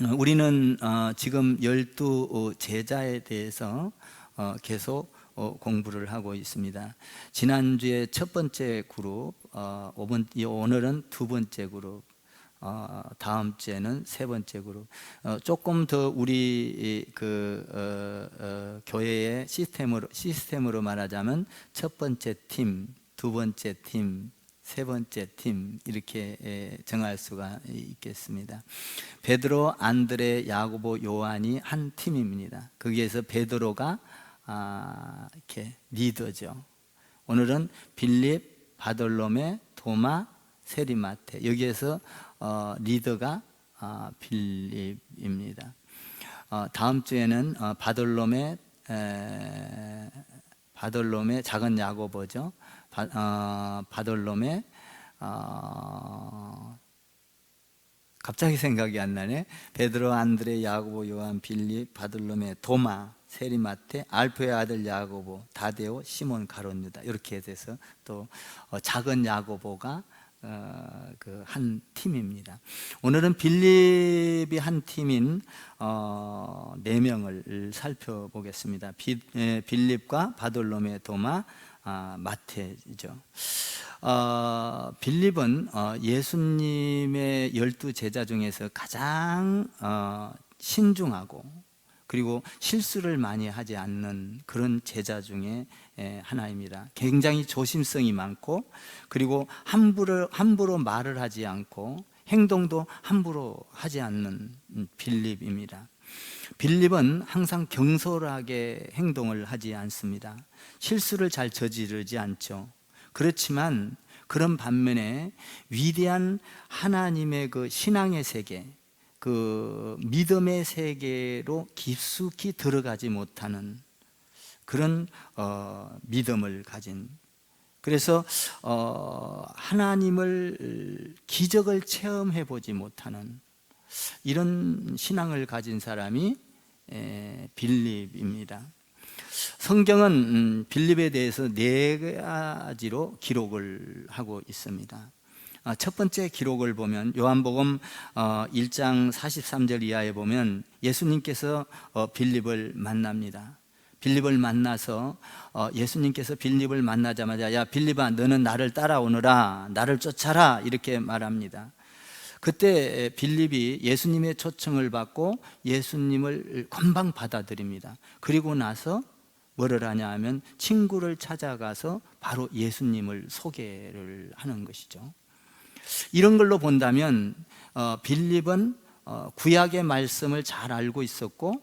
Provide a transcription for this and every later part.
우리는 지금 12 제자에 대해서 계속 공부를 하고 있습니다. 지난주에 첫 번째 그룹, 오늘은 두 번째 그룹, 다음 주에는 세 번째 그룹. 조금 더 우리 교회의 시스템으로 말하자면 첫 번째 팀, 두 번째 팀, 세 번째 팀, 이렇게 정할 수가 있겠습니다. 베드로, 안드레, 야고보, 요한이 한 팀입니다. 거기에서 베드로가 이렇게 리더죠. 오늘은 빌립, 바돌로메, 도마, 세리마테, 여기에서 리더가 빌립입니다. 다음 주에는 바돌로메, 작은 야고보죠. 바돌로메, 갑자기 생각이 안 나네. 베드로, 안드레, 야고보, 요한, 빌립, 바돌로메, 도마, 세리마테, 알프의 아들 야고보, 다데오, 시몬 가롯유다, 이렇게 돼서 또 작은 야고보가 한 팀입니다. 오늘은 빌립이 한 팀인 4명을 살펴보겠습니다. 빌립과 바돌로메, 도마, 마테죠. 빌립은 예수님의 12 제자 중에서 가장 신중하고 그리고 실수를 많이 하지 않는 그런 제자 중에 하나입니다. 굉장히 조심성이 많고, 그리고 함부로 말을 하지 않고 행동도 함부로 하지 않는 빌립입니다. 빌립은 항상 경솔하게 행동을 하지 않습니다. 실수를 잘 저지르지 않죠. 그렇지만 그런 반면에 위대한 하나님의 그 신앙의 세계, 그 믿음의 세계로 깊숙이 들어가지 못하는 그런 믿음을 가진, 그래서 하나님을 기적을 체험해 보지 못하는 이런 신앙을 가진 사람이 빌립입니다. 성경은 빌립에 대해서 4가지로 기록을 하고 있습니다. 첫 번째 기록을 보면 요한복음 1장 43절 이하에 보면 예수님께서 빌립을 만납니다. 빌립을 만나서 예수님께서 빌립을 만나자마자 야 빌립아, 너는 나를 따라오너라, 나를 쫓아라, 이렇게 말합니다. 그때 빌립이 예수님의 초청을 받고 예수님을 금방 받아들입니다. 그리고 나서 뭐를 하냐 하면 친구를 찾아가서 바로 예수님을 소개를 하는 것이죠. 이런 걸로 본다면 빌립은 구약의 말씀을 잘 알고 있었고,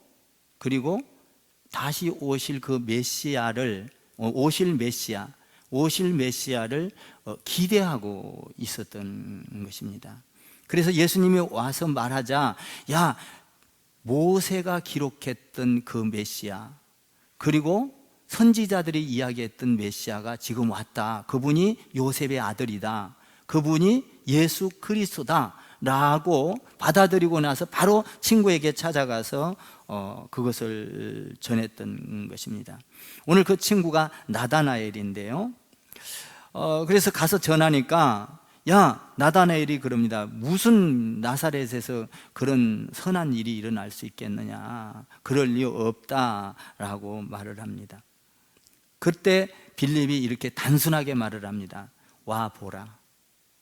그리고 다시 오실 그 오실 메시아를 기대하고 있었던 것입니다. 그래서 예수님이 와서 말하자, 야, 모세가 기록했던 그 메시아, 그리고 선지자들이 이야기했던 메시아가 지금 왔다. 그분이 요셉의 아들이다. 그분이 예수 그리스도다 라고 받아들이고 나서 바로 친구에게 찾아가서 그것을 전했던 것입니다. 오늘 그 친구가 나다나엘인데요. 그래서 가서 전하니까 야, 나다나엘이 그럽니다. 무슨 나사렛에서 그런 선한 일이 일어날 수 있겠느냐, 그럴 리 없다라고 말을 합니다. 그때 빌립이 이렇게 단순하게 말을 합니다. 와보라,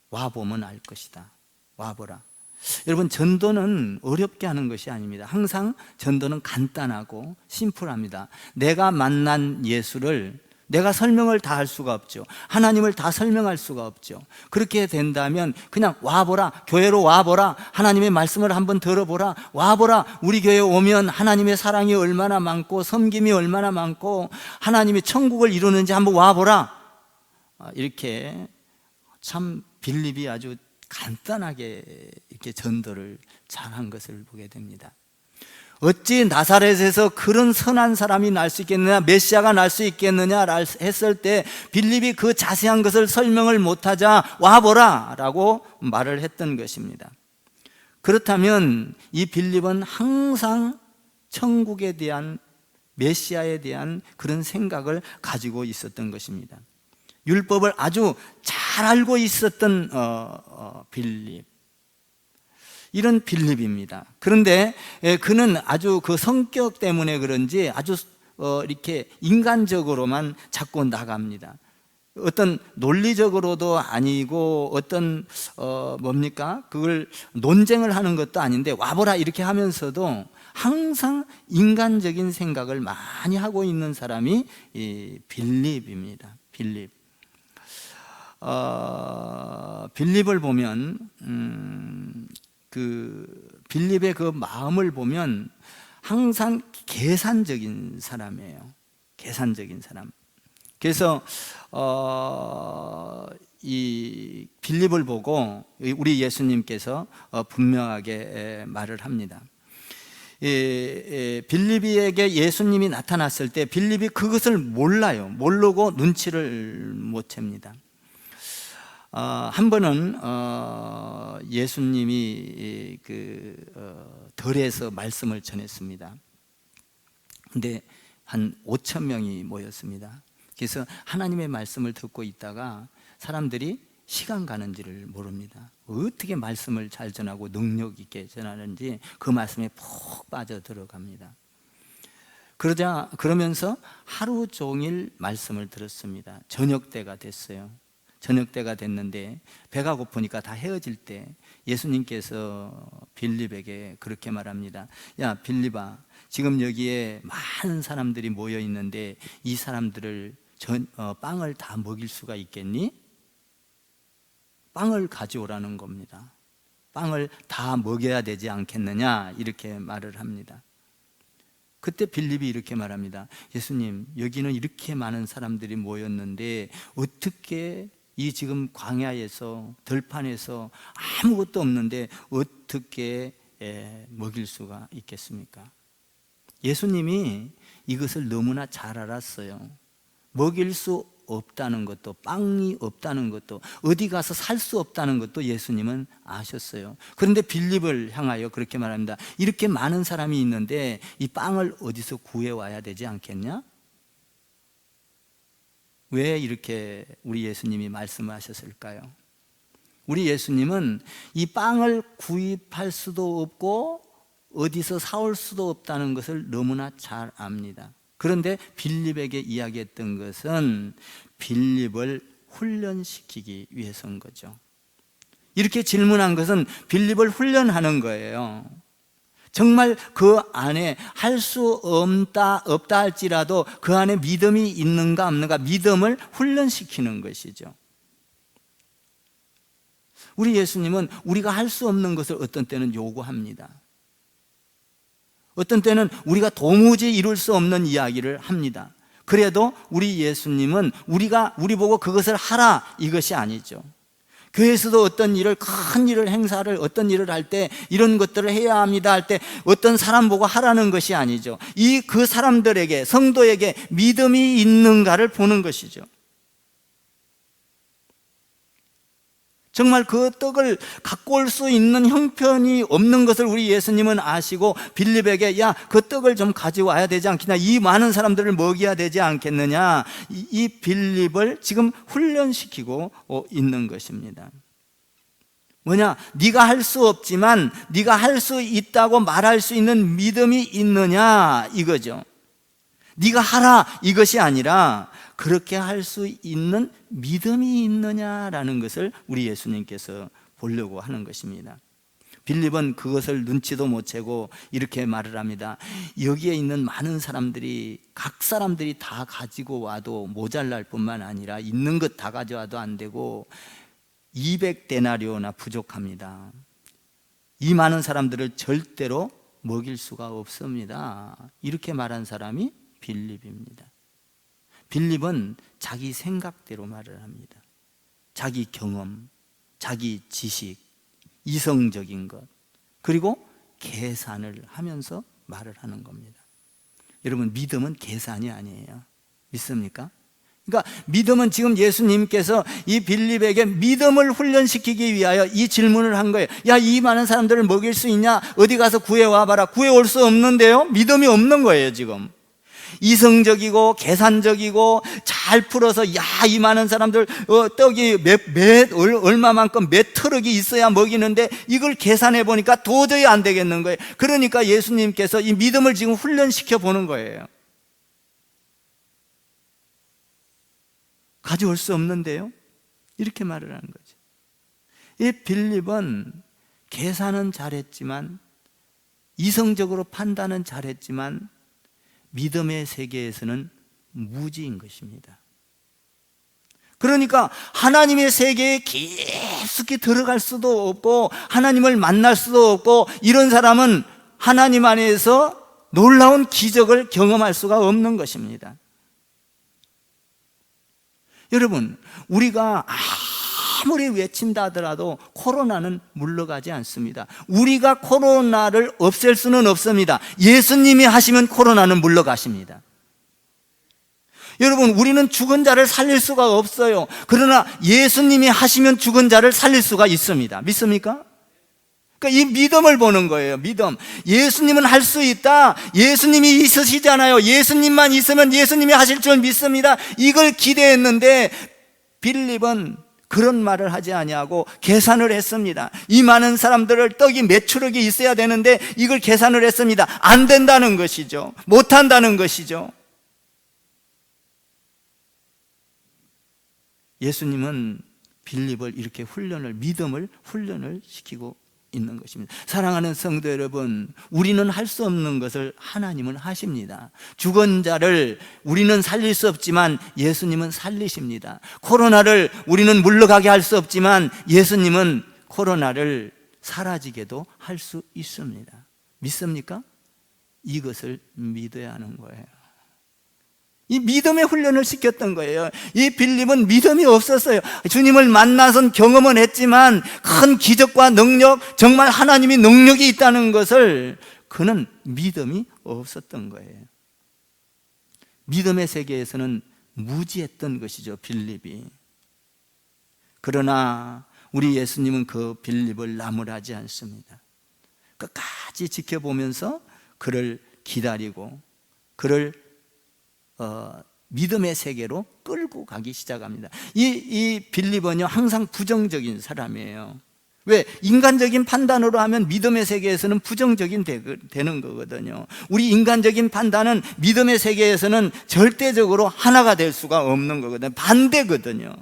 와보면 알 것이다. 와보라. 여러분, 전도는 어렵게 하는 것이 아닙니다. 항상 전도는 간단하고 심플합니다. 내가 만난 예수를 내가 설명을 다 할 수가 없죠. 하나님을 다 설명할 수가 없죠. 그렇게 된다면 그냥 와보라, 교회로 와보라, 하나님의 말씀을 한번 들어보라, 와보라, 우리 교회에 오면 하나님의 사랑이 얼마나 많고 섬김이 얼마나 많고 하나님이 천국을 이루는지 한번 와보라. 이렇게 참 빌립이 아주 간단하게 이렇게 전도를 잘한 것을 보게 됩니다. 어찌 나사렛에서 그런 선한 사람이 날 수 있겠느냐, 메시아가 날 수 있겠느냐 했을 때 빌립이 그 자세한 것을 설명을 못하자 와보라 라고 말을 했던 것입니다. 그렇다면 이 빌립은 항상 천국에 대한, 메시아에 대한 그런 생각을 가지고 있었던 것입니다. 율법을 아주 잘 알고 있었던 빌립. 이런 빌립입니다. 그런데 그는 아주 그 성격 때문에 그런지 아주 이렇게 인간적으로만 자꾸 나갑니다. 어떤 논리적으로도 아니고 어떤 뭡니까? 그걸 논쟁을 하는 것도 아닌데 와보라 이렇게 하면서도 항상 인간적인 생각을 많이 하고 있는 사람이 이 빌립입니다. 빌립. 빌립을 보면 그 빌립의 그 마음을 보면 항상 계산적인 사람이에요. 계산적인 사람. 그래서 이 빌립을 보고 우리 예수님께서 분명하게 말을 합니다. 빌립에게 예수님이 나타났을 때 빌립이 그것을 몰라요. 모르고 눈치를 못 챕니다. 한 번은 예수님이 들에서 말씀을 전했습니다. 근데 한 5천 명이 모였습니다. 그래서 하나님의 말씀을 듣고 있다가 사람들이 시간 가는지를 모릅니다. 어떻게 말씀을 잘 전하고 능력 있게 전하는지 그 말씀에 푹 빠져 들어갑니다. 그러면서 하루 종일 말씀을 들었습니다. 저녁 때가 됐어요. 저녁 때가 됐는데 배가 고프니까 다 헤어질 때 예수님께서 빌립에게 그렇게 말합니다. 야 빌립아, 지금 여기에 많은 사람들이 모여 있는데 이 사람들을 빵을 다 먹일 수가 있겠니? 빵을 가져오라는 겁니다. 빵을 다 먹여야 되지 않겠느냐 이렇게 말을 합니다. 그때 빌립이 이렇게 말합니다. 예수님, 여기는 이렇게 많은 사람들이 모였는데 어떻게 이 지금 광야에서 들판에서 아무것도 없는데 어떻게 먹일 수가 있겠습니까? 예수님이 이것을 너무나 잘 알았어요. 먹일 수 없다는 것도, 빵이 없다는 것도, 어디 가서 살 수 없다는 것도 예수님은 아셨어요. 그런데 빌립을 향하여 그렇게 말합니다. 이렇게 많은 사람이 있는데 이 빵을 어디서 구해와야 되지 않겠냐? 왜 이렇게 우리 예수님이 말씀하셨을까요? 우리 예수님은 이 빵을 구입할 수도 없고 어디서 사올 수도 없다는 것을 너무나 잘 압니다. 그런데 빌립에게 이야기했던 것은 빌립을 훈련시키기 위해서인 거죠. 이렇게 질문한 것은 빌립을 훈련하는 거예요. 정말 그 안에 할 수 없다 할지라도 그 안에 믿음이 있는가 없는가, 믿음을 훈련시키는 것이죠. 우리 예수님은 우리가 할 수 없는 것을 어떤 때는 요구합니다. 어떤 때는 우리가 도무지 이룰 수 없는 이야기를 합니다. 그래도 우리 예수님은 우리 보고 그것을 하라 이것이 아니죠. 교회에서도 어떤 일을, 큰 일을, 행사를, 어떤 일을 할 때 이런 것들을 해야 합니다 할 때 어떤 사람 보고 하라는 것이 아니죠. 그 사람들에게, 성도에게 믿음이 있는가를 보는 것이죠. 정말 그 떡을 갖고 올 수 있는 형편이 없는 것을 우리 예수님은 아시고 빌립에게 야, 그 떡을 좀 가져와야 되지 않겠냐, 이 많은 사람들을 먹여야 되지 않겠느냐, 이 빌립을 지금 훈련시키고 있는 것입니다. 뭐냐? 네가 할 수 없지만 네가 할 수 있다고 말할 수 있는 믿음이 있느냐 이거죠. 네가 하라 이것이 아니라 그렇게 할 수 있는 믿음이 있느냐라는 것을 우리 예수님께서 보려고 하는 것입니다. 빌립은 그것을 눈치도 못 채고 이렇게 말을 합니다. 여기에 있는 많은 사람들이, 각 사람들이 다 가지고 와도 모자랄 뿐만 아니라 있는 것 다 가져와도 안 되고 200데나리오나 부족합니다. 이 많은 사람들을 절대로 먹일 수가 없습니다. 이렇게 말한 사람이 빌립입니다. 빌립은 자기 생각대로 말을 합니다. 자기 경험, 자기 지식, 이성적인 것, 그리고 계산을 하면서 말을 하는 겁니다. 여러분, 믿음은 계산이 아니에요. 믿습니까? 그러니까 믿음은 지금 예수님께서 이 빌립에게 믿음을 훈련시키기 위하여 이 질문을 한 거예요. 야, 이 많은 사람들을 먹일 수 있냐? 어디 가서 구해와 봐라. 구해올 수 없는데요? 믿음이 없는 거예요, 지금. 이성적이고 계산적이고 잘 풀어서 야, 이 많은 사람들 떡이 얼마만큼 몇 트럭이 있어야 먹이는데 이걸 계산해 보니까 도저히 안 되겠는 거예요. 그러니까 예수님께서 이 믿음을 지금 훈련시켜 보는 거예요. 가져올 수 없는데요? 이렇게 말을 하는 거죠. 이 빌립은 계산은 잘했지만, 이성적으로 판단은 잘했지만 믿음의 세계에서는 무지인 것입니다. 그러니까 하나님의 세계에 깊숙이 들어갈 수도 없고 하나님을 만날 수도 없고, 이런 사람은 하나님 안에서 놀라운 기적을 경험할 수가 없는 것입니다. 여러분, 우리가 아무리 외친다 하더라도 코로나는 물러가지 않습니다. 우리가 코로나를 없앨 수는 없습니다. 예수님이 하시면 코로나는 물러가십니다. 여러분, 우리는 죽은 자를 살릴 수가 없어요. 그러나 예수님이 하시면 죽은 자를 살릴 수가 있습니다. 믿습니까? 그러니까 이 믿음을 보는 거예요. 믿음. 예수님은 할 수 있다. 예수님이 있으시잖아요. 예수님만 있으면 예수님이 하실 줄 믿습니다. 이걸 기대했는데 빌립은 그런 말을 하지 아니하고 계산을 했습니다. 이 많은 사람들을 떡이 몇 추럭이 있어야 되는데 이걸 계산을 했습니다. 안 된다는 것이죠. 못한다는 것이죠. 예수님은 빌립을 이렇게 믿음을 훈련을 시키고 있는 것입니다. 사랑하는 성도 여러분, 우리는 할 수 없는 것을 하나님은 하십니다. 죽은 자를 우리는 살릴 수 없지만 예수님은 살리십니다. 코로나를 우리는 물러가게 할 수 없지만 예수님은 코로나를 사라지게도 할 수 있습니다. 믿습니까? 이것을 믿어야 하는 거예요. 이 믿음의 훈련을 시켰던 거예요. 이 빌립은 믿음이 없었어요. 주님을 만나선 경험은 했지만 큰 기적과 능력, 정말 하나님이 능력이 있다는 것을 그는 믿음이 없었던 거예요. 믿음의 세계에서는 무지했던 것이죠, 빌립이. 그러나 우리 예수님은 그 빌립을 나무라지 않습니다. 끝까지 지켜보면서 그를 기다리고 그를 믿음의 세계로 끌고 가기 시작합니다. 이 빌립은요, 항상 부정적인 사람이에요. 왜? 인간적인 판단으로 하면 믿음의 세계에서는 부정적인 되는 거거든요. 우리 인간적인 판단은 믿음의 세계에서는 절대적으로 하나가 될 수가 없는 거거든요. 반대거든요.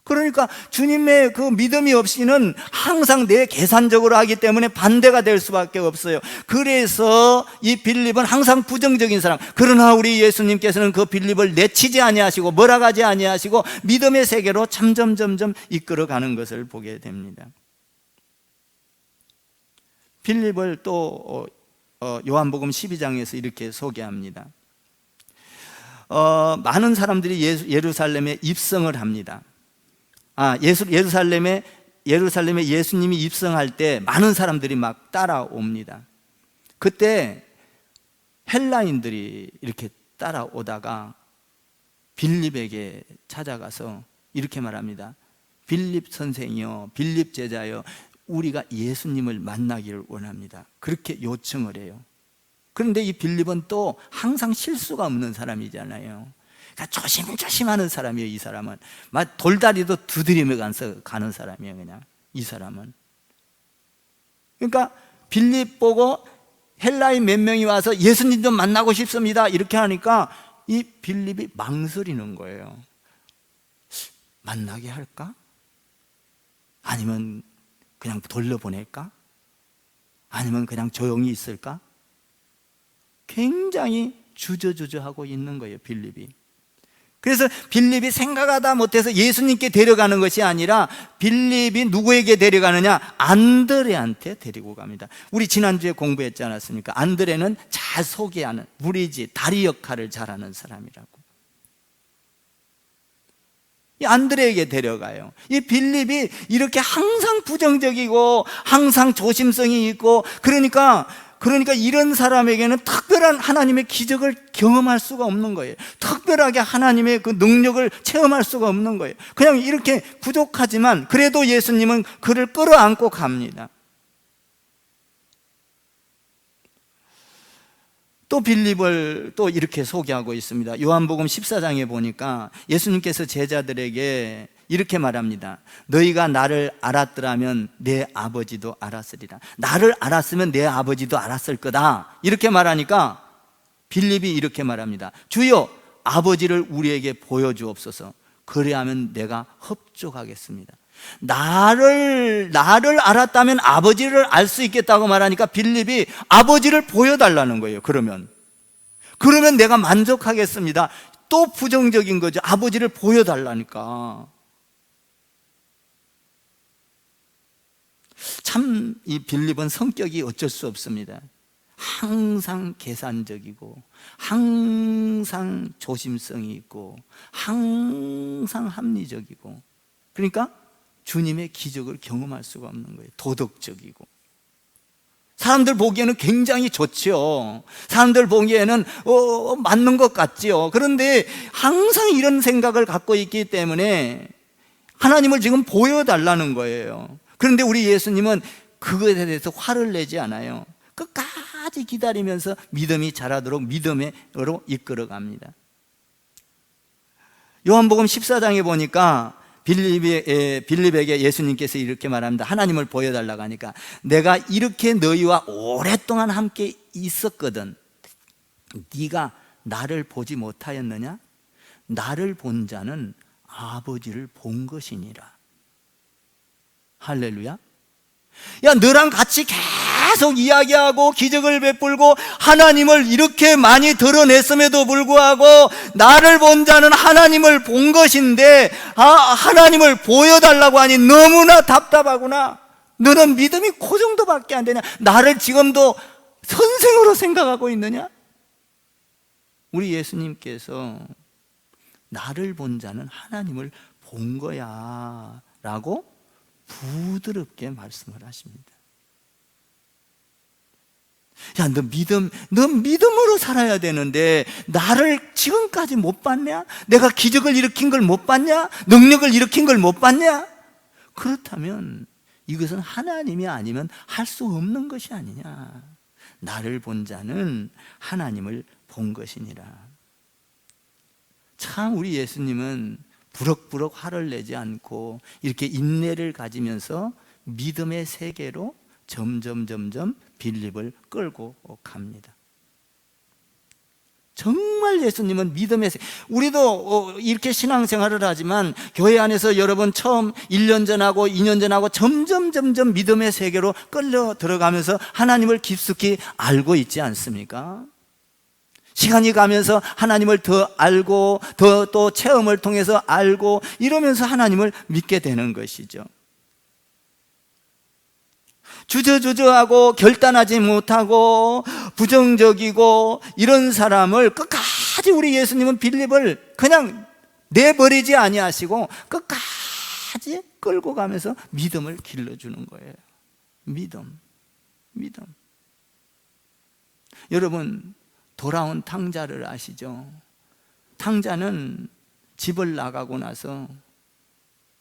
그러니까 주님의 그 믿음이 없이는 항상 내 계산적으로 하기 때문에 반대가 될 수밖에 없어요. 그래서 이 빌립은 항상 부정적인 사람. 그러나 우리 예수님께서는 그 빌립을 내치지 아니하시고 몰아가지 아니하시고 믿음의 세계로 점점 이끌어가는 것을 보게 됩니다. 빌립을 또 요한복음 12장에서 이렇게 소개합니다. 많은 사람들이 예루살렘에 입성을 합니다. 예루살렘에 예수님이 입성할 때 많은 사람들이 막 따라옵니다. 그때 헬라인들이 이렇게 따라오다가 빌립에게 찾아가서 이렇게 말합니다. 빌립 선생이요, 빌립 제자요, 우리가 예수님을 만나기를 원합니다. 그렇게 요청을 해요. 그런데 이 빌립은 또 항상 실수가 없는 사람이잖아요. 그러니까 조심조심하는 사람이에요. 이 사람은 막 돌다리도 두드리면서 가는 사람이에요. 그냥 이 사람은. 그러니까 빌립 보고 헬라인 몇 명이 와서 예수님 좀 만나고 싶습니다 이렇게 하니까 이 빌립이 망설이는 거예요. 만나게 할까? 아니면 그냥 돌려보낼까? 아니면 그냥 조용히 있을까? 굉장히 주저주저하고 있는 거예요, 빌립이. 그래서 빌립이 생각하다 못해서 예수님께 데려가는 것이 아니라 빌립이 누구에게 데려가느냐? 안드레한테 데리고 갑니다. 우리 지난주에 공부했지 않았습니까? 안드레는 잘 소개하는, 브리지, 다리 역할을 잘하는 사람이라고. 이 안드레에게 데려가요. 이 빌립이 이렇게 항상 부정적이고 항상 조심성이 있고 그러니까 이런 사람에게는 특별한 하나님의 기적을 경험할 수가 없는 거예요. 특별하게 하나님의 그 능력을 체험할 수가 없는 거예요. 그냥 이렇게 부족하지만 그래도 예수님은 그를 끌어안고 갑니다. 또 빌립을 또 이렇게 소개하고 있습니다. 요한복음 14장에 보니까 예수님께서 제자들에게 이렇게 말합니다. 너희가 나를 알았더라면 내 아버지도 알았으리라. 나를 알았으면 내 아버지도 알았을 거다. 이렇게 말하니까 빌립이 이렇게 말합니다. 주여, 아버지를 우리에게 보여주옵소서. 그래야면 내가 흡족하겠습니다. 나를 알았다면 아버지를 알 수 있겠다고 말하니까 빌립이 아버지를 보여달라는 거예요. 그러면 내가 만족하겠습니다. 또 부정적인 거죠. 아버지를 보여달라니까. 참 이 빌립은 성격이 어쩔 수 없습니다. 항상 계산적이고 항상 조심성이 있고 항상 합리적이고, 그러니까 주님의 기적을 경험할 수가 없는 거예요. 도덕적이고 사람들 보기에는 굉장히 좋죠. 사람들 보기에는 맞는 것 같지요. 그런데 항상 이런 생각을 갖고 있기 때문에 하나님을 지금 보여달라는 거예요. 그런데 우리 예수님은 그것에 대해서 화를 내지 않아요. 끝까지 기다리면서 믿음이 자라도록 믿음으로 이끌어갑니다. 요한복음 14장에 보니까 빌립에게 예수님께서 이렇게 말합니다. 하나님을 보여달라고 하니까 내가 이렇게 너희와 오랫동안 함께 있었거든. 네가 나를 보지 못하였느냐? 나를 본 자는 아버지를 본 것이니라. 할렐루야. 야, 너랑 같이 계속 이야기하고 기적을 베풀고 하나님을 이렇게 많이 드러냈음에도 불구하고 나를 본 자는 하나님을 본 것인데 하나님을 보여달라고 하니 너무나 답답하구나. 너는 믿음이 그 정도밖에 안 되냐? 나를 지금도 선생으로 생각하고 있느냐? 우리 예수님께서 나를 본 자는 하나님을 본 거야 라고 부드럽게 말씀을 하십니다. 야, 너 믿음으로 살아야 되는데 나를 지금까지 못 봤냐? 내가 기적을 일으킨 걸 못 봤냐? 능력을 일으킨 걸 못 봤냐? 그렇다면 이것은 하나님이 아니면 할 수 없는 것이 아니냐. 나를 본 자는 하나님을 본 것이니라. 참 우리 예수님은 부럭부럭 화를 내지 않고 이렇게 인내를 가지면서 믿음의 세계로 점점 빌립을 끌고 갑니다. 정말 예수님은 믿음의 세계. 우리도 이렇게 신앙생활을 하지만 교회 안에서 여러분 처음 1년 전하고 2년 전하고 점점 믿음의 세계로 끌려 들어가면서 하나님을 깊숙이 알고 있지 않습니까? 시간이 가면서 하나님을 더 알고 더 또 체험을 통해서 알고 이러면서 하나님을 믿게 되는 것이죠. 주저주저하고 결단하지 못하고 부정적이고 이런 사람을 끝까지 우리 예수님은 빌립을 그냥 내버리지 아니하시고 끝까지 끌고 가면서 믿음을 길러주는 거예요. 믿음. 여러분, 돌아온 탕자를 아시죠? 탕자는 집을 나가고 나서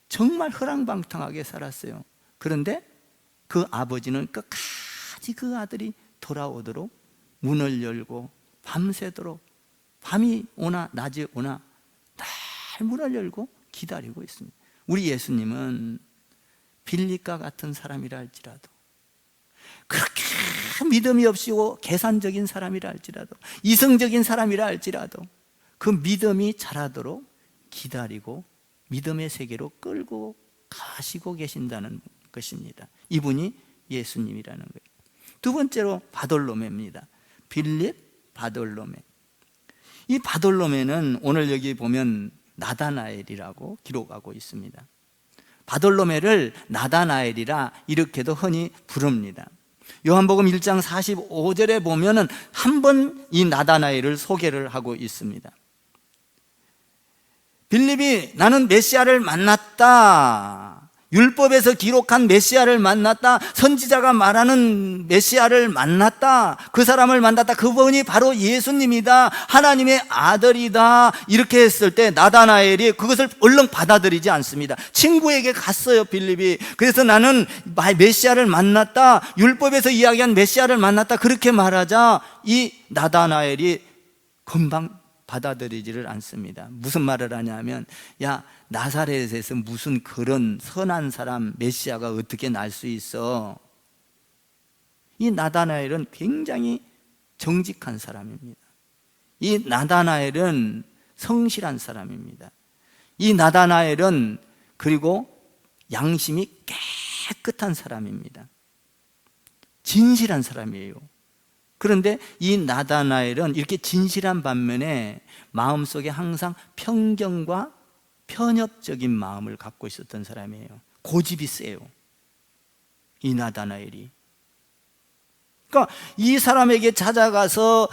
정말 허랑방탕하게 살았어요. 그런데 그 아버지는 끝까지 그 아들이 돌아오도록 문을 열고 밤새도록, 밤이 오나 낮이 오나 늘 문을 열고 기다리고 있습니다. 우리 예수님은 빌립과 같은 사람이라 할지라도, 그렇게 믿음이 없이고 계산적인 사람이라 할지라도, 이성적인 사람이라 할지라도 그 믿음이 자라도록 기다리고 믿음의 세계로 끌고 가시고 계신다는 것입니다. 이분이 예수님이라는 거예요. 두 번째로 바돌로메입니다. 빌립, 바돌로메. 이 바돌로메는 오늘 여기 보면 나다나엘이라고 기록하고 있습니다. 바돌로메를 나다나엘이라 이렇게도 흔히 부릅니다. 요한복음 1장 45절에 보면은 한 번 이 나다나엘을 소개를 하고 있습니다. 빌립이 나는 메시아를 만났다 율법에서 기록한 메시아를 만났다. 선지자가 말하는 메시아를 만났다. 그 사람을 만났다. 그분이 바로 예수님이다. 하나님의 아들이다. 이렇게 했을 때 나다나엘이 그것을 얼른 받아들이지 않습니다. 친구에게 갔어요, 빌립이. 그래서 나는 메시아를 만났다. 율법에서 이야기한 메시아를 만났다. 그렇게 말하자 이 나다나엘이 금방 받아들이지를 않습니다. 무슨 말을 하냐면, 야, 나사렛에서 무슨 그런 선한 사람 메시아가 어떻게 날 수 있어? 이 나다나엘은 굉장히 정직한 사람입니다. 이 나다나엘은 성실한 사람입니다. 이 나다나엘은 그리고 양심이 깨끗한 사람입니다. 진실한 사람이에요. 그런데 이 나다나엘은 이렇게 진실한 반면에 마음속에 항상 편견과 편협적인 마음을 갖고 있었던 사람이에요. 고집이 세요, 이 나다나엘이. 그러니까 이 사람에게 찾아가서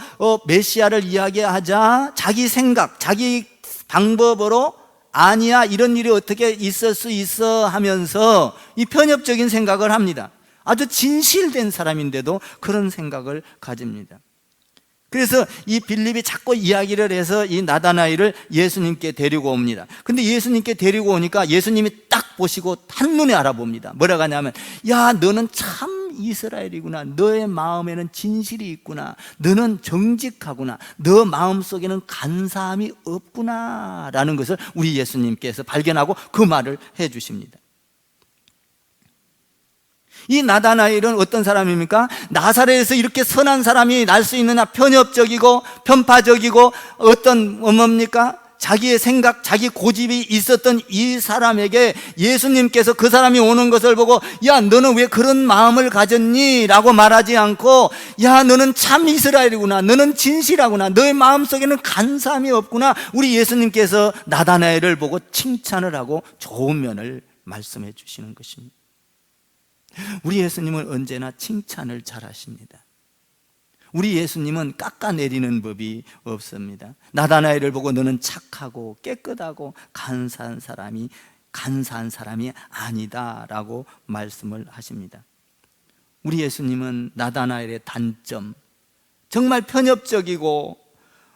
메시아를 이야기하자 자기 생각, 자기 방법으로 아니야, 이런 일이 어떻게 있을 수 있어 하면서 이 편협적인 생각을 합니다. 아주 진실된 사람인데도 그런 생각을 가집니다. 그래서 이 빌립이 자꾸 이야기를 해서 이 나다나엘을 예수님께 데리고 옵니다. 근데 예수님께 데리고 오니까 예수님이 딱 보시고 한눈에 알아봅니다. 뭐라고 하냐면, 야, 너는 참 이스라엘이구나. 너의 마음에는 진실이 있구나. 너는 정직하구나. 너 마음속에는 간사함이 없구나 라는 것을 우리 예수님께서 발견하고 그 말을 해 주십니다. 이 나다나엘은 어떤 사람입니까? 나사렛에서 이렇게 선한 사람이 날 수 있느냐? 편협적이고 편파적이고 뭡니까? 자기의 생각, 자기 고집이 있었던 이 사람에게 예수님께서 그 사람이 오는 것을 보고, 야, 너는 왜 그런 마음을 가졌니? 라고 말하지 않고, 야, 너는 참 이스라엘이구나. 너는 진실하구나. 너의 마음속에는 간사함이 없구나. 우리 예수님께서 나다나엘을 보고 칭찬을 하고 좋은 면을 말씀해 주시는 것입니다. 우리 예수님은 언제나 칭찬을 잘 하십니다. 우리 예수님은 깎아내리는 법이 없습니다. 나다나엘을 보고 너는 착하고 깨끗하고 간사한 사람이 아니다 라고 말씀을 하십니다. 우리 예수님은 나다나엘의 단점, 정말 편협적이고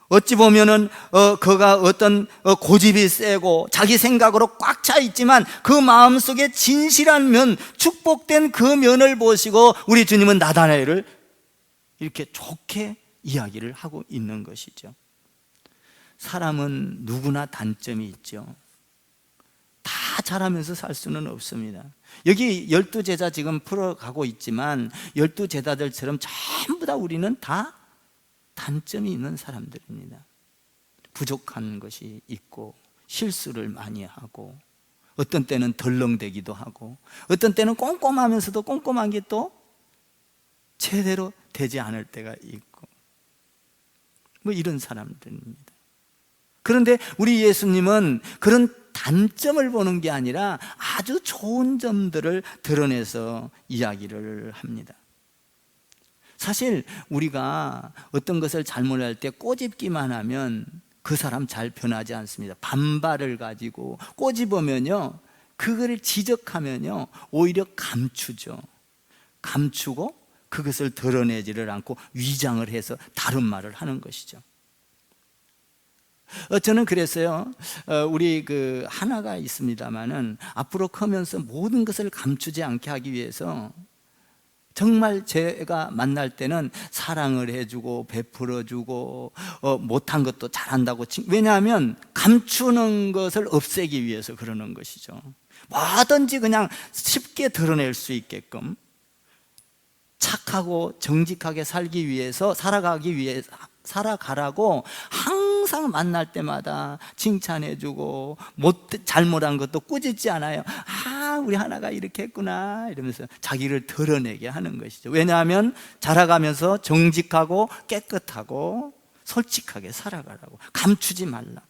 어찌 보면은 그가 어떤 고집이 세고 자기 생각으로 꽉 차 있지만 그 마음속에 진실한 면, 축복된 그 면을 보시고 우리 주님은 나다나엘을 이렇게 좋게 이야기를 하고 있는 것이죠. 사람은 누구나 단점이 있죠. 다 잘하면서 살 수는 없습니다. 여기 12제자 지금 풀어가고 있지만 12제자들처럼 전부 다 우리는 다 단점이 있는 사람들입니다. 부족한 것이 있고 실수를 많이 하고 어떤 때는 덜렁대기도 하고 어떤 때는 꼼꼼하면서도 꼼꼼한 게 또 제대로 되지 않을 때가 있고 뭐 이런 사람들입니다. 그런데 우리 예수님은 그런 단점을 보는 게 아니라 아주 좋은 점들을 드러내서 이야기를 합니다. 사실 우리가 어떤 것을 잘못할 때 꼬집기만 하면 그 사람 잘 변하지 않습니다. 반발을 가지고 꼬집으면요, 그거를 지적하면요 오히려 감추죠. 감추고 그것을 드러내지를 않고 위장을 해서 다른 말을 하는 것이죠. 저는 그랬어요. 우리 그 하나가 있습니다만은 앞으로 크면서 모든 것을 감추지 않게 하기 위해서 정말 제가 만날 때는 사랑을 해주고 베풀어주고 못한 것도 잘한다고. 왜냐하면 감추는 것을 없애기 위해서 그러는 것이죠. 뭐든지 그냥 쉽게 드러낼 수 있게끔 착하고 정직하게 살기 위해서 살아가라고 항상 만날 때마다 칭찬해주고 잘못한 것도 꾸짖지 않아요. 우리 하나가 이렇게 했구나 이러면서 자기를 드러내게 하는 것이죠. 왜냐하면 자라가면서 정직하고 깨끗하고 솔직하게 살아가라고, 감추지 말라고.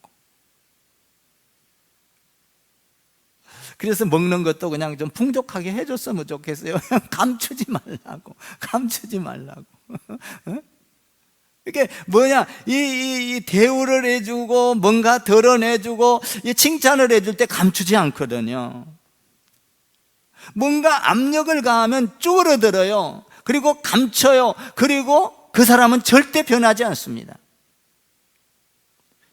그래서 먹는 것도 그냥 좀 풍족하게 해줬으면 좋겠어요. 감추지 말라고. 이게 뭐냐, 이 대우를 해주고 뭔가 드러내주고 이 칭찬을 해줄 때 감추지 않거든요. 뭔가 압력을 가하면 쭈그러들어요. 그리고 감춰요. 그리고 그 사람은 절대 변하지 않습니다.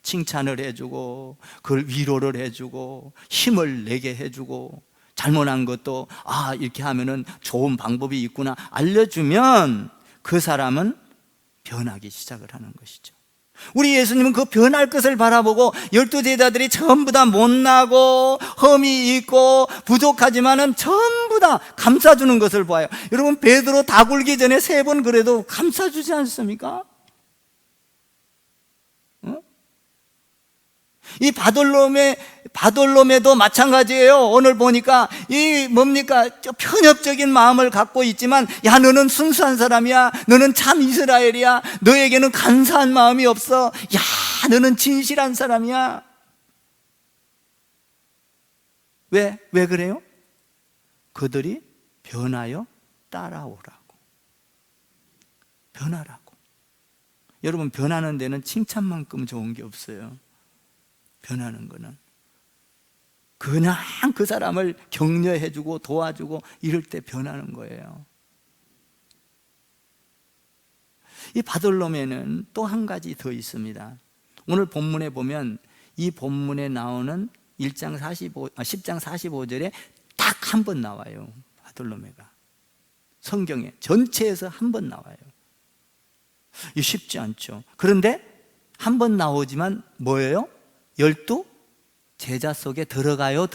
칭찬을 해주고 그걸 위로를 해주고 힘을 내게 해주고 잘못한 것도 이렇게 하면은 좋은 방법이 있구나 알려주면 그 사람은 변하기 시작을 하는 것이죠. 우리 예수님은 그 변할 것을 바라보고 12제자들이 전부 다 못나고 흠이 있고 부족하지만은 전부 다 감싸주는 것을 봐요. 여러분, 베드로 다 굴기 전에 3번 그래도 감싸주지 않습니까? 이 바돌로메도 마찬가지예요. 오늘 보니까 이 뭡니까? 편협적인 마음을 갖고 있지만, 야, 너는 순수한 사람이야. 너는 참 이스라엘이야. 너에게는 간사한 마음이 없어. 야, 너는 진실한 사람이야. 왜 그래요? 그들이 변하여 따라오라고. 변하라고. 여러분, 변하는 데는 칭찬만큼 좋은 게 없어요. 변하는 거는 그냥 그 사람을 격려해주고 도와주고 이럴 때 변하는 거예요. 이 바돌로메는 또 한 가지 더 있습니다. 오늘 본문에 보면 이 본문에 나오는 10장 45절에 딱 한 번 나와요. 바돌로메가 성경에 전체에서 한 번 나와요. 이 쉽지 않죠. 그런데 한 번 나오지만 뭐예요? 12 제자 속에 들어가요?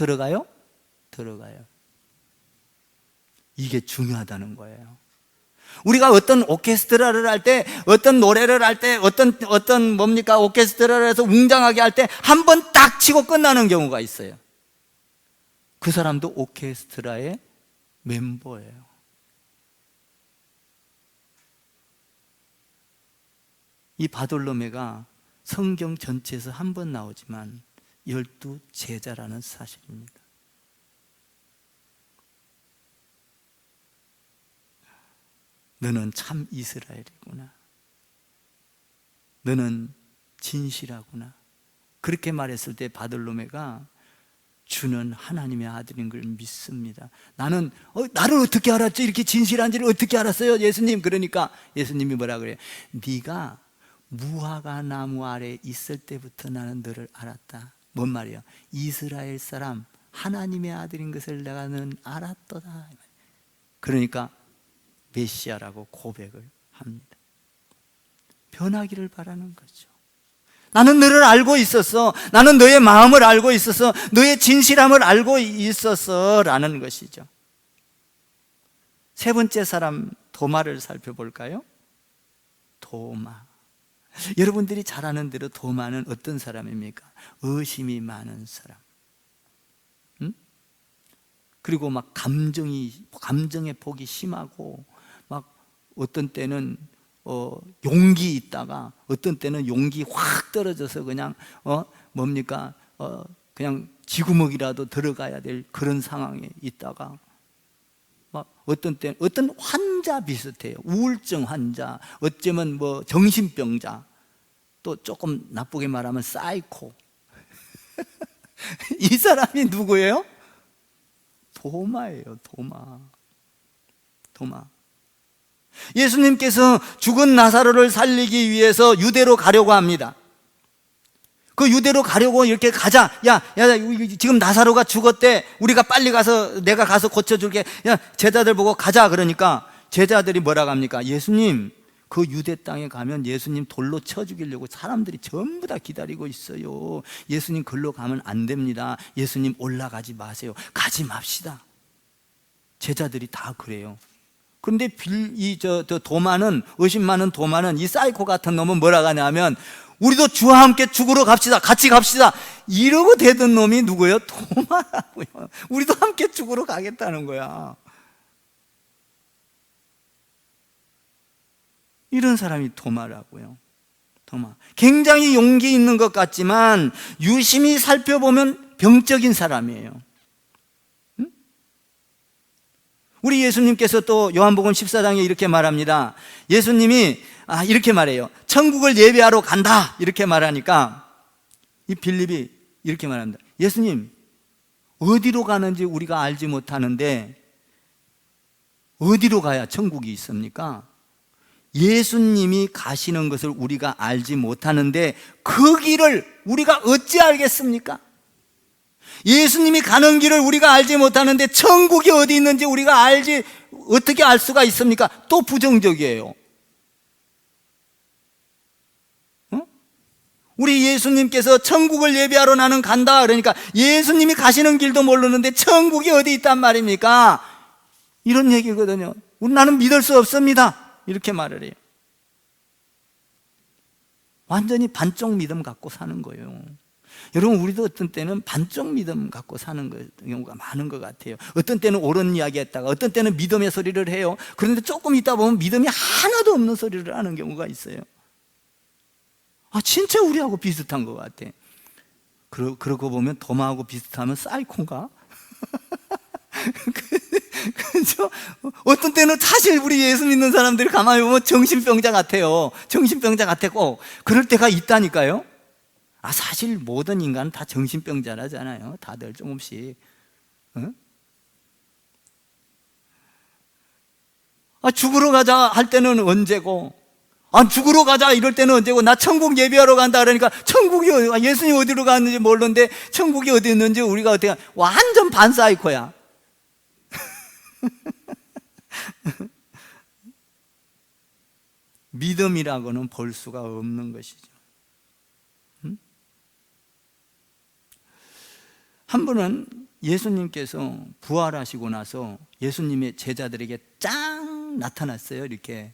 이게 중요하다는 거예요. 우리가 어떤 오케스트라를 할 때, 어떤 노래를 할 때, 어떤 뭡니까? 오케스트라를 해서 웅장하게 할 때 한 번 딱 치고 끝나는 경우가 있어요. 그 사람도 오케스트라의 멤버예요. 이 바돌로메가 성경 전체에서 한 번 나오지만 12제자라는 사실입니다. 너는 참 이스라엘이구나. 너는 진실하구나. 그렇게 말했을 때 바돌로메가 주는 하나님의 아들인 걸 믿습니다. 나를 어떻게 알았죠? 이렇게 진실한지를 어떻게 알았어요? 예수님. 그러니까 예수님이 뭐라 그래요? 네가 무화과 나무 아래 있을 때부터 나는 너를 알았다. 뭔 말이에요? 이스라엘 사람 하나님의 아들인 것을 내가는 알았도다. 그러니까 메시아라고 고백을 합니다. 변하기를 바라는 거죠. 나는 너를 알고 있었어. 나는 너의 마음을 알고 있었어. 너의 진실함을 알고 있었어 라는 것이죠. 세 번째 사람 도마를 살펴볼까요? 도마. 여러분들이 잘 아는 대로 도마는 어떤 사람입니까? 의심이 많은 사람. 그리고 막 감정의 폭이 심하고, 막 어떤 때는 용기 있다가 어떤 때는 용기 확 떨어져서 그냥 그냥 쥐구멍이라도 들어가야 될 그런 상황에 있다가, 막 어떤 환자 비슷해요. 우울증 환자, 어쩌면 정신병자, 또 조금 나쁘게 말하면 사이코. 이 사람이 누구예요? 도마예요. 도마. 예수님께서 죽은 나사로를 살리기 위해서 유대로 가려고 합니다. 그 유대로 가려고 이렇게 가자. 야, 지금 나사로가 죽었대. 우리가 빨리 가서 내가 가서 고쳐줄게. 야, 제자들 보고 가자. 그러니까 제자들이 뭐라고 합니까? 예수님, 그 유대 땅에 가면 예수님 돌로 쳐 죽이려고 사람들이 전부 다 기다리고 있어요. 예수님 글로 가면 안 됩니다. 예수님 올라가지 마세요. 가지 맙시다. 제자들이 다 그래요. 그런데 도마는, 의심 많은 도마는, 이 사이코 같은 놈은 뭐라고 하냐면, 우리도 주와 함께 죽으러 갑시다. 같이 갑시다. 이러고 대던 놈이 누구예요? 도마라고요. 우리도 함께 죽으러 가겠다는 거야. 이런 사람이 도마라고요. 도마. 굉장히 용기 있는 것 같지만 유심히 살펴보면 병적인 사람이에요. 우리 예수님께서 또 요한복음 14장에 이렇게 말합니다. 예수님이 이렇게 말해요. 천국을 예배하러 간다 이렇게 말하니까 이 빌립이 이렇게 말합니다. 예수님, 어디로 가는지 우리가 알지 못하는데 어디로 가야 천국이 있습니까? 예수님이 가시는 것을 우리가 알지 못하는데 그 길을 우리가 어찌 알겠습니까? 예수님이 가는 길을 우리가 알지 못하는데 천국이 어디 있는지 우리가 어떻게 알 수가 있습니까? 또 부정적이에요. 우리 예수님께서 천국을 예비하러 나는 간다 그러니까 예수님이 가시는 길도 모르는데 천국이 어디 있단 말입니까? 이런 얘기거든요. 나는 믿을 수 없습니다. 이렇게 말을 해요. 완전히 반쪽 믿음 갖고 사는 거예요. 여러분, 우리도 어떤 때는 반쪽 믿음 갖고 사는 경우가 많은 것 같아요. 어떤 때는 옳은 이야기 했다가 어떤 때는 믿음의 소리를 해요. 그런데 조금 있다 보면 믿음이 하나도 없는 소리를 하는 경우가 있어요. 진짜 우리하고 비슷한 것 같아. 그러고 보면 도마하고 비슷하면 사이코인가? 그렇죠? 어떤 때는 사실 우리 예수 믿는 사람들이 가만히 보면 정신병자 같아요. 정신병자 같고 그럴 때가 있다니까요. 사실 모든 인간은 다 정신병자라잖아요. 다들 조금씩. 죽으러 가자 할 때는 언제고, 죽으러 가자 이럴 때는 언제고, 나 천국 예비하러 간다 그러니까 천국이 예수님 어디로 갔는지 모르는데 천국이 어디 있는지 우리가 어떻게, 완전 반사이코야. 믿음이라고는 볼 수가 없는 것이죠. 한 분은 예수님께서 부활하시고 나서 예수님의 제자들에게 짱 나타났어요. 이렇게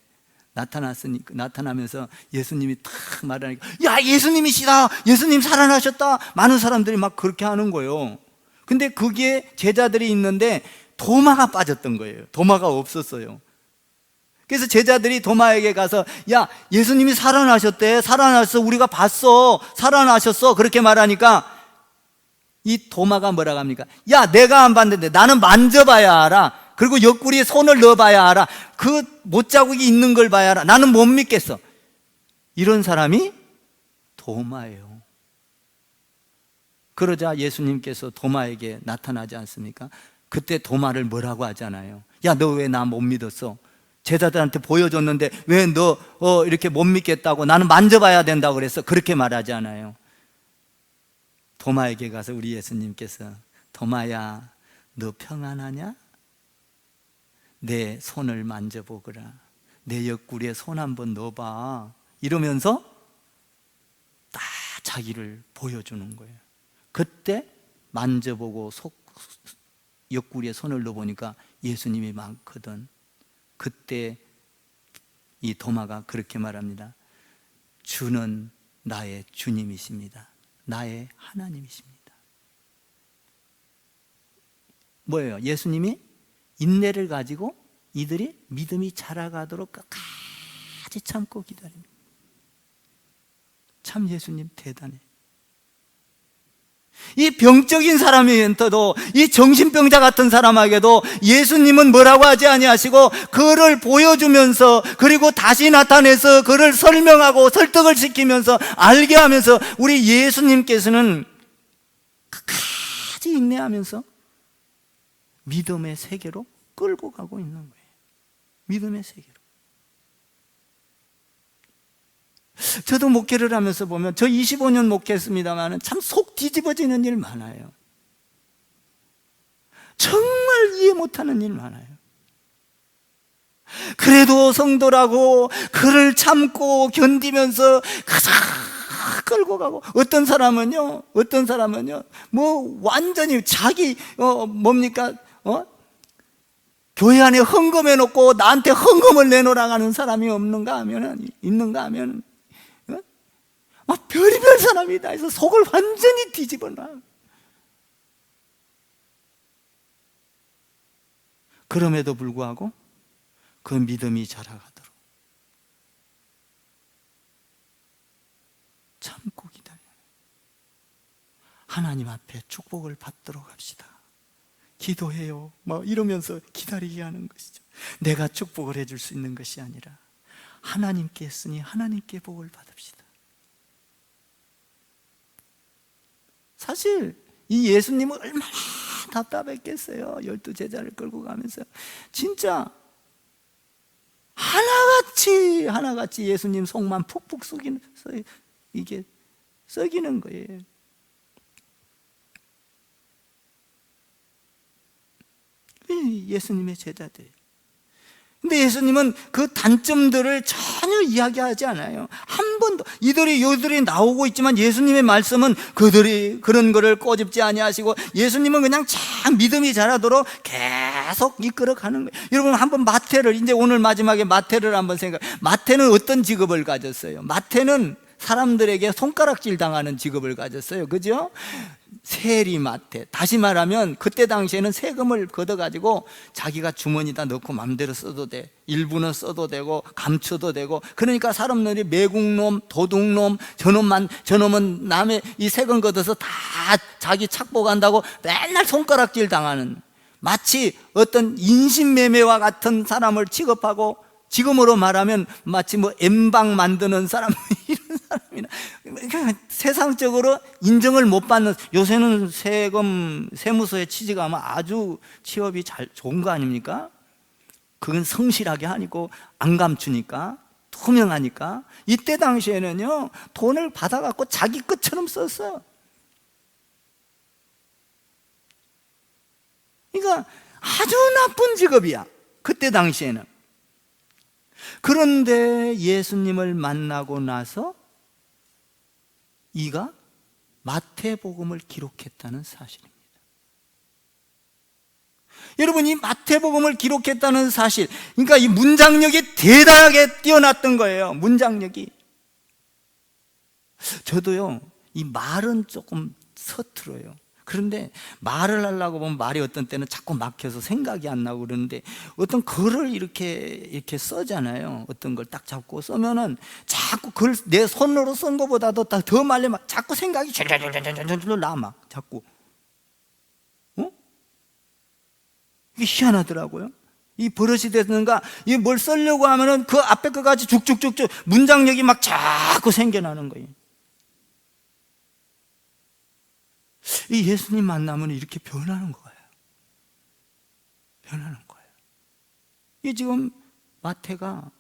나타나면서 예수님이 탁 말하니까, 야, 예수님이시다, 예수님 살아나셨다, 많은 사람들이 막 그렇게 하는 거예요. 근데 그게 제자들이 있는데 도마가 빠졌던 거예요. 도마가 없었어요. 그래서 제자들이 도마에게 가서, 야, 예수님이 살아나셨대, 살아났어, 우리가 봤어, 살아나셨어, 그렇게 말하니까 이 도마가 뭐라고 합니까? 야, 내가 안 봤는데 나는 만져봐야 알아. 그리고 옆구리에 손을 넣어봐야 알아. 그 못자국이 있는 걸 봐야 알아. 나는 못 믿겠어. 이런 사람이 도마예요. 그러자 예수님께서 도마에게 나타나지 않습니까? 그때 도마를 뭐라고 하잖아요. 야, 너 왜 나 못 믿었어? 제자들한테 보여줬는데 왜 너 이렇게 못 믿겠다고, 나는 만져봐야 된다고 그랬어. 그렇게 말하지 않아요. 도마에게 가서 우리 예수님께서, 도마야, 너 평안하냐? 내 손을 만져보거라. 내 옆구리에 손 한번 넣어봐. 이러면서 딱 자기를 보여주는 거예요. 그때 만져보고 옆구리에 손을 넣어보니까 예수님이 많거든. 그때 이 도마가 그렇게 말합니다. 주는 나의 주님이십니다. 나의 하나님이십니다. 뭐예요? 예수님이 인내를 가지고 이들이 믿음이 자라가도록 끝까지 참고 기다립니다. 참 예수님 대단해. 이 병적인 사람한테도, 이 정신병자 같은 사람에게도 예수님은 뭐라고 하지 아니하시고 그를 보여주면서, 그리고 다시 나타내서 그를 설명하고 설득을 시키면서 알게 하면서 우리 예수님께서는 끝까지 인내하면서 믿음의 세계로 끌고 가고 있는 거예요. 믿음의 세계로. 저도 목회를 하면서 보면, 저 25년 목회했습니다만 참 속 뒤집어지는 일 많아요. 정말 이해 못하는 일 많아요. 그래도 성도라고 그를 참고 견디면서 가자 끌고 가고, 어떤 사람은요 뭐 완전히 자기 뭡니까 교회 안에 헌금해 놓고 나한테 헌금을 내놓으라 하는 사람이 있는가 하면 막 별의별 사람이 다 해서 속을 완전히 뒤집어놔. 그럼에도 불구하고 그 믿음이 자라가도록 참고 기다려. 하나님 앞에 축복을 받도록 합시다. 기도해요, 뭐 이러면서 기다리게 하는 것이죠. 내가 축복을 해줄 수 있는 것이 아니라 하나님께 했으니 하나님께 복을 받읍시다. 사실 이 예수님은 얼마나 답답했겠어요. 12 제자를 끌고 가면서 진짜 하나같이 예수님 속만 푹푹 썩이는, 이게 썩이는 거예요. 예수님의 제자들. 근데 예수님은 그 단점들을 전혀 이야기하지 않아요. 한 번도. 이들이 나오고 있지만 예수님의 말씀은 그들이 그런 거를 꼬집지 아니하시고, 예수님은 그냥 참 믿음이 자라도록 계속 이끌어가는 거예요. 여러분, 한번 마태를, 이제 오늘 마지막에 마태를 한번 마태는 어떤 직업을 가졌어요? 마태는 사람들에게 손가락질 당하는 직업을 가졌어요. 그죠? 세리 마태. 다시 말하면 그때 당시에는 세금을 걷어가지고 자기가 주머니에다 넣고 마음대로 써도 돼. 일부는 써도 되고 감춰도 되고. 그러니까 사람들이 매국놈, 도둑놈, 저놈은 남의 이 세금 걷어서 다 자기 착복한다고 맨날 손가락질 당하는, 마치 어떤 인신매매와 같은 사람을 취급하고, 지금으로 말하면 마치 엠방 만드는 사람, 이런 사람이나, 세상적으로 인정을 못 받는. 요새는 세무서에 취직하면 아주 취업이 좋은 거 아닙니까? 그건 성실하게 하니까, 안 감추니까, 투명하니까. 이때 당시에는요, 돈을 받아갖고 자기 것처럼 썼어요. 그러니까 아주 나쁜 직업이야, 그때 당시에는. 그런데 예수님을 만나고 나서 이가 마태복음을 기록했다는 사실입니다. 여러분, 이 마태복음을 기록했다는 사실, 그러니까 이 문장력이 대단하게 뛰어났던 거예요. 문장력이. 저도요, 이 말은 조금 서툴어요. 그런데 말을 하려고 보면 말이 어떤 때는 자꾸 막혀서 생각이 안 나고 그러는데, 어떤 글을 이렇게 써잖아요. 어떤 걸 딱 잡고 쓰면은 자꾸 글, 내 손으로 쓴 것보다도 더 말려, 막 자꾸 생각이 줄줄줄줄줄 나, 막 자꾸. 이게 희한하더라고요. 이 버릇이 됐는가, 이 뭘 쓰려고 하면은 그 앞에 거까지 쭉쭉쭉쭉 문장력이 막 자꾸 생겨나는 거예요. 이 예수님 만나면 이렇게 변하는 거예요. 변하는 거예요. 이 지금 마태가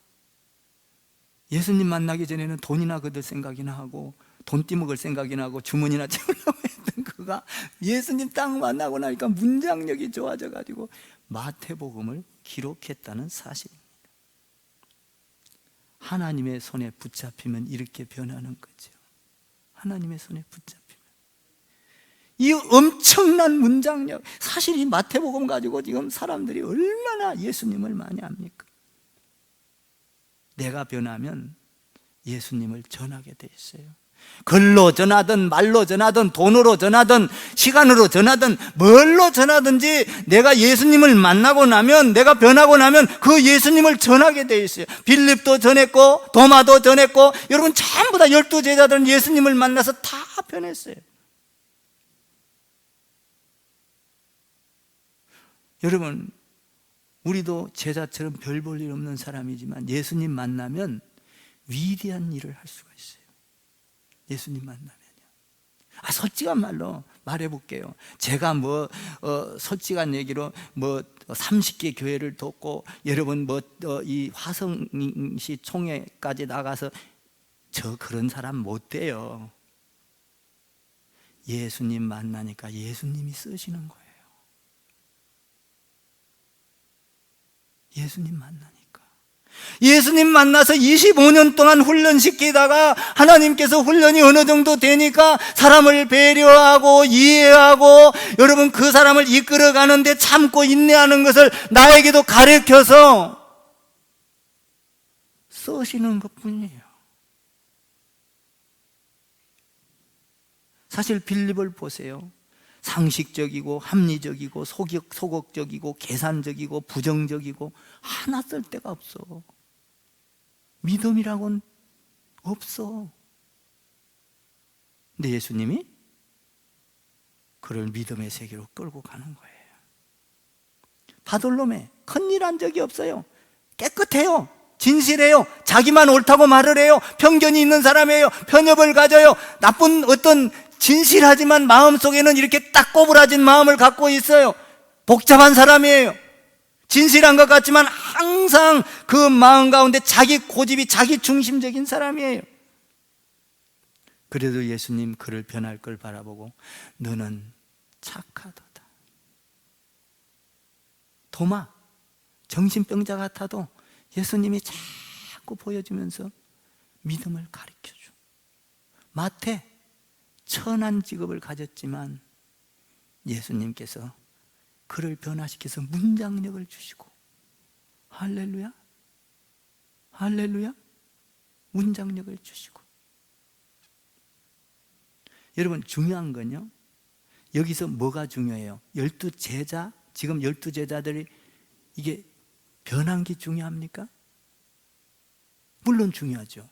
예수님 만나기 전에는 돈이나 거둘 생각이나 하고, 돈 띠먹을 생각이나 하고, 주머니나 채우려고 했던 그가 예수님 딱 만나고 나니까 문장력이 좋아져 가지고 마태복음을 기록했다는 사실입니다. 하나님의 손에 붙잡히면 이렇게 변하는 거죠. 하나님의 손에 붙잡히면. 이 엄청난 문장력, 사실 이 마태복음 가지고 지금 사람들이 얼마나 예수님을 많이 압니까? 내가 변하면 예수님을 전하게 돼 있어요. 글로 전하든 말로 전하든 돈으로 전하든 시간으로 전하든 뭘로 전하든지 내가 예수님을 만나고 나면, 내가 변하고 나면 그 예수님을 전하게 돼 있어요. 빌립도 전했고 도마도 전했고, 여러분 전부 다 12제자들은 예수님을 만나서 다 변했어요. 여러분, 우리도 제자처럼 별 볼 일 없는 사람이지만 예수님 만나면 위대한 일을 할 수가 있어요. 예수님 만나면요. 솔직한 말로 말해볼게요. 제가 솔직한 얘기로 30개 교회를 돕고, 여러분 이 화성시 총회까지 나가서 저 그런 사람 못 돼요. 예수님 만나니까 예수님이 쓰시는 거예요. 예수님 만나니까. 예수님 만나서 25년 동안 훈련시키다가 하나님께서 훈련이 어느 정도 되니까 사람을 배려하고 이해하고, 여러분 그 사람을 이끌어가는데 참고 인내하는 것을 나에게도 가르쳐서 쓰시는 것뿐이에요. 사실 빌립을 보세요. 상식적이고 합리적이고 소극적이고 계산적이고 부정적이고 하나 쓸 데가 없어. 믿음이라고는 없어. 근데 예수님이 그를 믿음의 세계로 끌고 가는 거예요. 바돌로메 큰일 한 적이 없어요. 깨끗해요. 진실해요. 자기만 옳다고 말을 해요. 편견이 있는 사람이에요. 편협을 가져요. 나쁜 어떤 진실하지만 마음속에는 이렇게 딱 꼬부라진 마음을 갖고 있어요. 복잡한 사람이에요. 진실한 것 같지만 항상 그 마음 가운데 자기 고집이 자기 중심적인 사람이에요. 그래도 예수님 그를 변할 걸 바라보고 너는 착하도다. 도마, 정신병자 같아도 예수님이 자꾸 보여주면서 믿음을 가르쳐줘. 마태, 천한 직업을 가졌지만 예수님께서 그를 변화시켜서 문장력을 주시고, 할렐루야, 할렐루야, 문장력을 주시고. 여러분, 중요한 건요, 여기서 뭐가 중요해요? 12제자, 지금 12제자들이 이게 변한 게 중요합니까? 물론 중요하죠.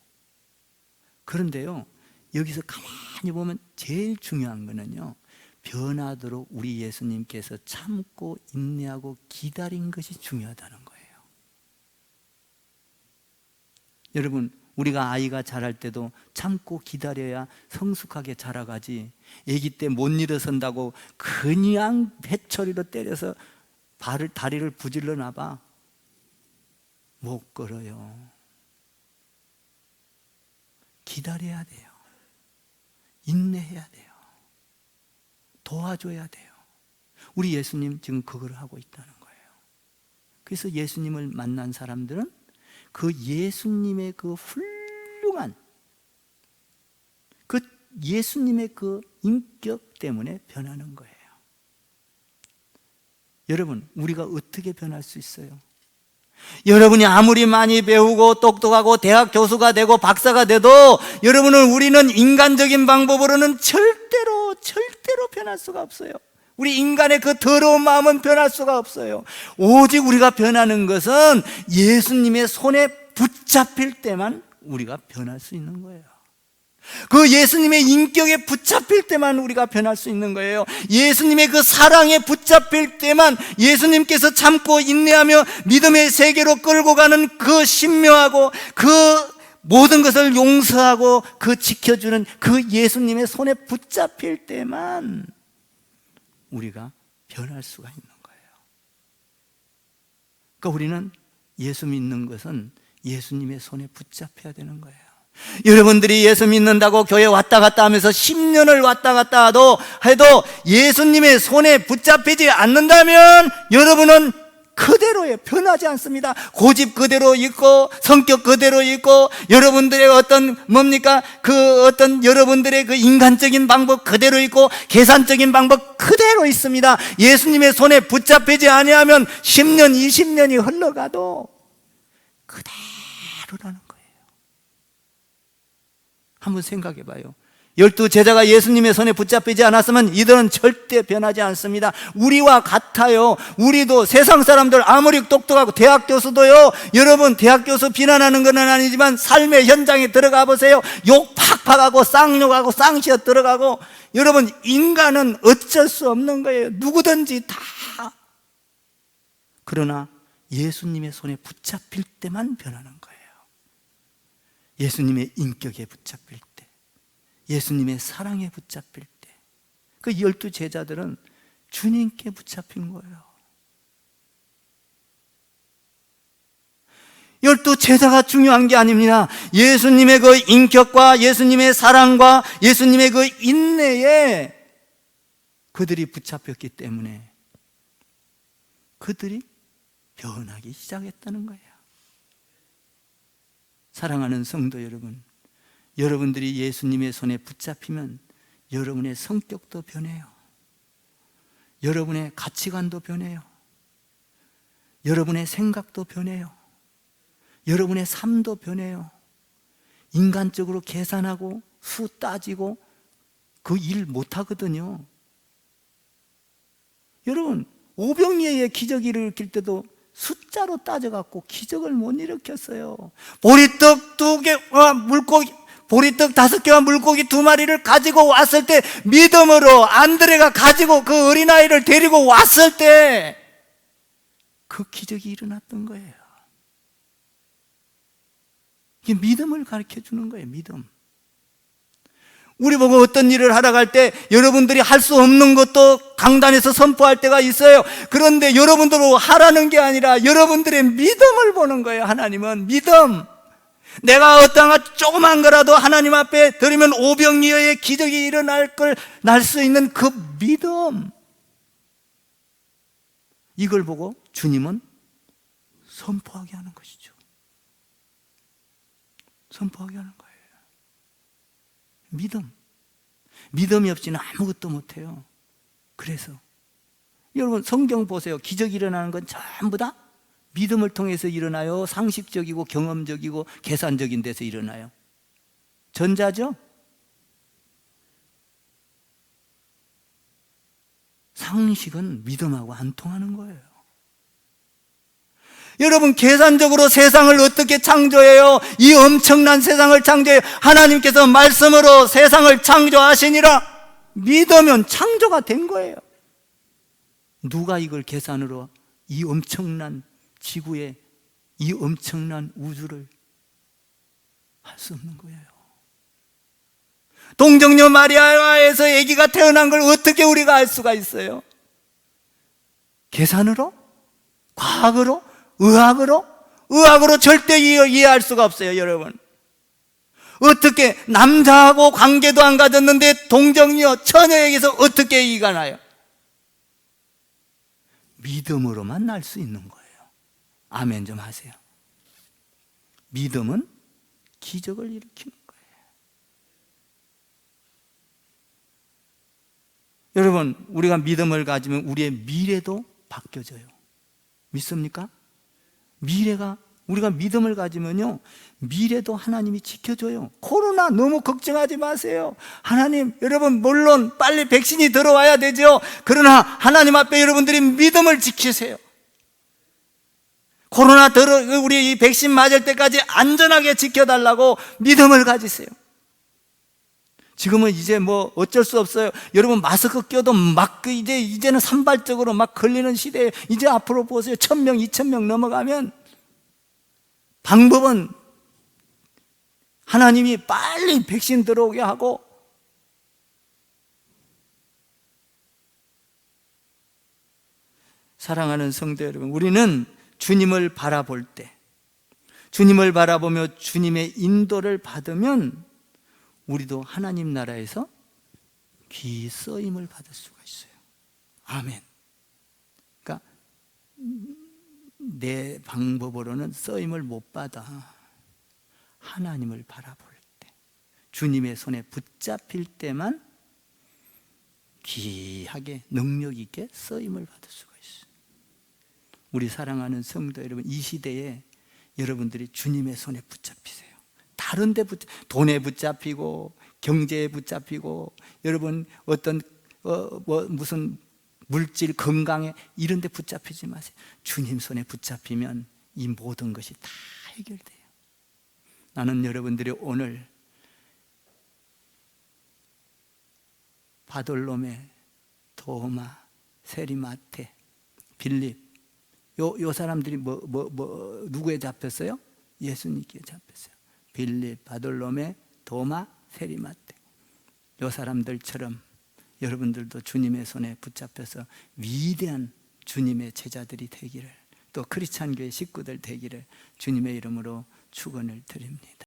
그런데요, 여기서 가만히 보면 제일 중요한 거는요, 변하도록 우리 예수님께서 참고 인내하고 기다린 것이 중요하다는 거예요. 여러분, 우리가 아이가 자랄 때도 참고 기다려야 성숙하게 자라가지, 아기 때 못 일어선다고 그냥 회초리로 때려서 다리를 부질러 놔봐 못 걸어요. 기다려야 돼요. 인내해야 돼요. 도와줘야 돼요. 우리 예수님 지금 그걸 하고 있다는 거예요. 그래서 예수님을 만난 사람들은 그 예수님의 그 훌륭한 그 예수님의 그 인격 때문에 변하는 거예요. 여러분, 우리가 어떻게 변할 수 있어요? 여러분이 아무리 많이 배우고 똑똑하고 대학 교수가 되고 박사가 돼도 우리는 인간적인 방법으로는 절대로 변할 수가 없어요. 우리 인간의 그 더러운 마음은 변할 수가 없어요. 오직 우리가 변하는 것은 예수님의 손에 붙잡힐 때만 우리가 변할 수 있는 거예요. 그 예수님의 인격에 붙잡힐 때만 우리가 변할 수 있는 거예요. 예수님의 그 사랑에 붙잡힐 때만, 예수님께서 참고 인내하며 믿음의 세계로 끌고 가는 그 신묘하고 그 모든 것을 용서하고 그 지켜주는 그 예수님의 손에 붙잡힐 때만 우리가 변할 수가 있는 거예요. 그러니까 우리는 예수 믿는 것은 예수님의 손에 붙잡혀야 되는 거예요. 여러분들이 예수 믿는다고 교회 왔다 갔다 하면서 10년을 왔다 갔다 해도 예수님의 손에 붙잡히지 않는다면 여러분은 그대로예요. 변하지 않습니다. 고집 그대로 있고 성격 그대로 있고 여러분들의 여러분들의 그 인간적인 방법 그대로 있고 계산적인 방법 그대로 있습니다. 예수님의 손에 붙잡히지 아니하면 10년, 20년이 흘러가도 그대로라는 거예요. 한번 생각해 봐요. 12제자가 예수님의 손에 붙잡히지 않았으면 이들은 절대 변하지 않습니다. 우리와 같아요. 우리도 세상 사람들 아무리 똑똑하고 대학 교수도요, 여러분 대학 교수 비난하는 건 아니지만 삶의 현장에 들어가 보세요. 욕 팍팍하고 쌍욕하고 쌍시어 들어가고. 여러분, 인간은 어쩔 수 없는 거예요. 누구든지 다. 그러나 예수님의 손에 붙잡힐 때만 변하는 거예요. 예수님의 인격에 붙잡힐 때, 예수님의 사랑에 붙잡힐 때. 그 12제자들은 주님께 붙잡힌 거예요. 12제자가 중요한 게 아닙니다. 예수님의 그 인격과 예수님의 사랑과 예수님의 그 인내에 그들이 붙잡혔기 때문에 그들이 변하기 시작했다는 거예요. 사랑하는 성도 여러분, 여러분들이 예수님의 손에 붙잡히면 여러분의 성격도 변해요. 여러분의 가치관도 변해요. 여러분의 생각도 변해요. 여러분의 삶도 변해요. 인간적으로 계산하고 수 따지고 그 일 못하거든요. 여러분, 오병이어의 기적을 일으킬 때도 숫자로 따져갖고 기적을 못 일으켰어요. 보리떡 2개와 물고기, 보리떡 5개와 물고기 2마리를 가지고 왔을 때 믿음으로 안드레가 가지고 그 어린아이를 데리고 왔을 때 그 기적이 일어났던 거예요. 이게 믿음을 가르쳐 주는 거예요. 믿음. 우리 보고 어떤 일을 하러 갈 때 여러분들이 할 수 없는 것도 강단에서 선포할 때가 있어요. 그런데 여러분들로 하라는 게 아니라 여러분들의 믿음을 보는 거예요. 하나님은 믿음. 내가 어떠한 조그만 거라도 하나님 앞에 드리면 오병이어의 기적이 일어날 걸 날 수 있는 그 믿음, 이걸 보고 주님은 선포하게 하는 것이죠. 선포하게 하는 거예요. 믿음이 없이는 아무것도 못해요. 그래서 여러분 성경 보세요. 기적이 일어나는 건 전부 다 믿음을 통해서 일어나요? 상식적이고 경험적이고 계산적인 데서 일어나요? 전자죠? 상식은 믿음하고 안 통하는 거예요. 여러분, 계산적으로 세상을 어떻게 창조해요? 이 엄청난 세상을 창조해요. 하나님께서 말씀으로 세상을 창조하시니라. 믿으면 창조가 된 거예요. 누가 이걸 계산으로 이 엄청난 지구에 이 엄청난 우주를 할 수 없는 거예요. 동정녀 마리아에서 아기가 태어난 걸 어떻게 우리가 알 수가 있어요? 계산으로? 과학으로? 의학으로? 의학으로 절대 이해할 수가 없어요, 여러분. 어떻게 남자하고 관계도 안 가졌는데 동정녀, 처녀에게서 어떻게 이해가 나요? 믿음으로만 날 수 있는 거예요. 아멘 좀 하세요. 믿음은 기적을 일으키는 거예요. 여러분, 우리가 믿음을 가지면 우리의 미래도 바뀌어져요. 믿습니까? 우리가 믿음을 가지면요, 미래도 하나님이 지켜줘요. 코로나 너무 걱정하지 마세요. 하나님, 여러분, 물론 빨리 백신이 들어와야 되죠. 그러나 하나님 앞에 여러분들이 믿음을 지키세요. 우리 이 백신 맞을 때까지 안전하게 지켜달라고 믿음을 가지세요. 지금은 이제 뭐 어쩔 수 없어요. 여러분, 마스크 껴도 막 이제는 산발적으로 막 걸리는 시대에, 이제 앞으로 보세요. 1,000명, 2,000명 넘어가면 방법은 하나님이 빨리 백신 들어오게 하고, 사랑하는 성도 여러분, 우리는 주님을 바라볼 때, 주님을 바라보며 주님의 인도를 받으면 우리도 하나님 나라에서 귀 쓰임을 받을 수가 있어요. 아멘. 그러니까 내 방법으로는 쓰임을 못 받아. 하나님을 바라볼 때, 주님의 손에 붙잡힐 때만 귀하게 능력 있게 쓰임을 받을 수가 있어요. 우리 사랑하는 성도 여러분, 이 시대에 여러분들이 주님의 손에 붙잡히세요. 다른 데 돈에 붙잡히고 경제에 붙잡히고, 여러분 어떤 무슨 물질, 건강에 이런 데 붙잡히지 마세요. 주님 손에 붙잡히면 이 모든 것이 다 해결돼요. 나는 여러분들이 오늘 바돌로메, 도마, 세리마테, 빌립, 요 사람들이 누구에 잡혔어요? 예수님께 잡혔어요. 빌립, 바돌로메, 도마, 세리마테. 요 사람들처럼 여러분들도 주님의 손에 붙잡혀서 위대한 주님의 제자들이 되기를, 또 크리스찬 교회 식구들 되기를 주님의 이름으로 축원을 드립니다.